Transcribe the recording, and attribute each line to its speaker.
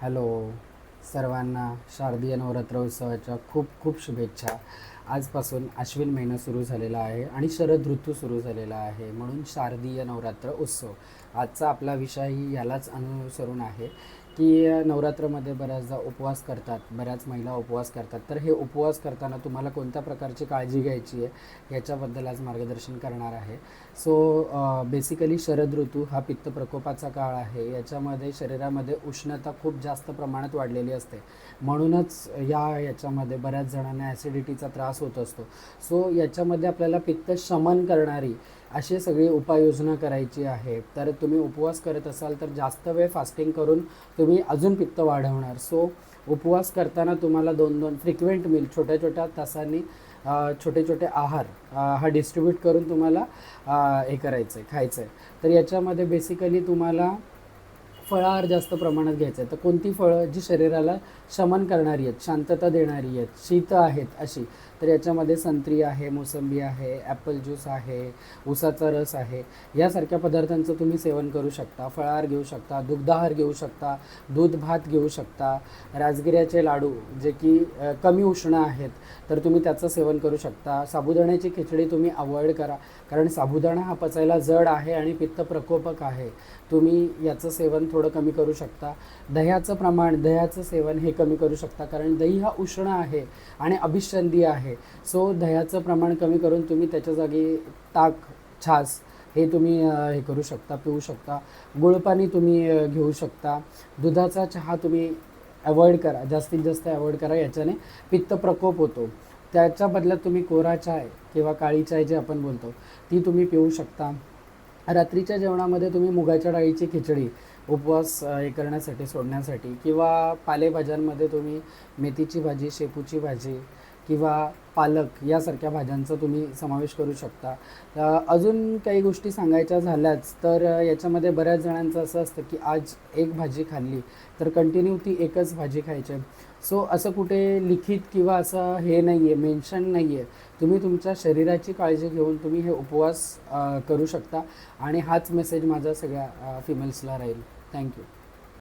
Speaker 1: Hello सर्वांना शारदीय नवरात्र उत्सवाच्या खूप खूप शुभेच्छा. आजपासून अश्विन महिना सुरू झालेला आहे आणि शरद ऋतू सुरू झालेला आहे, म्हणून शारदीय नवरात्र उत्सव. आजचा आपला विषयही यालाच अनुसरून आहे की नवरात्रामध्ये बऱ्याचदा उपवास करतात, बऱ्याच महिला उपवास करतात. तर हे उपवास करताना तुम्हाला कोणत्या प्रकारची काळजी घ्यायची आहे याच्याबद्दल आज मार्गदर्शन करणार आहे. बेसिकली शरद ऋतू हा पित्त प्रकोपाचा काळ आहे. याच्यामध्ये शरीरामध्ये उष्णता खूप जास्त प्रमाणात वाढलेली असते, म्हणूनच याच्यामध्ये बऱ्याच जणांना ॲसिडिटीचा त्रास होत असतो. याच्यामध्ये आपल्याला पित्त शमन करणारी अशी सगळी उपाययोजना करायची आहे. तर तुम्ही उपवास करत असाल तर जास्त वेळ फास्टिंग करून तुम्ही अजून पित्त वाढवणार. उपवास करताना तुम्हाला 2-2 फ्रिक्वेंट मील छोट्या छोट्या तासांनी छोटे छोटे आहार हा डिस्ट्रीब्यूट करून तुम्हाला हे करायचं आहे, खायचं आहे. तर याच्यामध्ये बेसिकली तुम्हाला फळाहार जास्त प्रमाणात घ्यायचं आहे. तर कोणती फळं जी शरीराला शमन करणारी आहेत, शांतता देणारी आहेत, शीत आहेत अशी, तर याच्यामध्ये संत्री आहे, मोसंबी आहे, ॲपल ज्यूस आहे, ऊसाचा रस आहे, यासारख्या पदार्थांचं तुम्ही सेवन करू शकता. फळाहार घेऊ शकता, दुग्धाहार घेऊ शकता, दूध भात घेऊ शकता. राजगिऱ्याचे लाडू जे की कमी उष्ण आहेत तर तुम्ही त्याचं सेवन करू शकता. साबुदाण्याची खिचडी तुम्ही अवॉइड करा, कारण साबुदाणा हा पचायला जड आहे आणि पित्त प्रकोपक आहे. तुम्ही याचं सेवन थोडं कमी करू शकता. दह्याचं सेवन हे कमी करू शकता, कारण दही हा उष्ण आहे आणि अभिषंधी आहे. दह्याचं प्रमाण कमी करून तुम्ही त्याच्या जागी ताक, छास हे तुम्ही हे करू शकता, पिऊ शकता. गुळपाणी तुम्ही घेऊ शकता. दुधाचा चहा तुम्ही अवॉइड करा, जास्तीत जास्त अवॉइड करा. याच्याने पित्त प्रकोप होतो. त्याच्या बदल्यात तुम्ही कोरा चाय किंवा काळी चाय जे आपण बोलतो ती तुम्ही पिऊ शकता. रात्रीच्या जेवणामध्ये तुम्ही मुगाच्या डाळीची खिचडी उपवास हे करण्यासाठी, सोडण्यासाठी, किंवा पालेभाज्यांमध्ये तुम्ही मेथीची भाजी, शेपूची भाजी किंवा पालक यासारख्या भाज्यांचा तुम्ही समावेश करू शकता. अजून काही गोष्टी सांगायच्या झाल्याच तर याच्यामध्ये बऱ्याच जणांचं असं असतं की आज एक भाजी खाल्ली तर कंटिन्यू ती एकच भाजी खायची. असं कुठे लिखित किंवा असं हे नाही आहे, मेन्शन नाही आहे. तुम्ही तुमच्या शरीराची काळजी घेऊन तुम्ही हे उपवास करू शकता आणि हाच मेसेज माझ्या सगळ्या फिमेल्सला राहील. थँक्यू.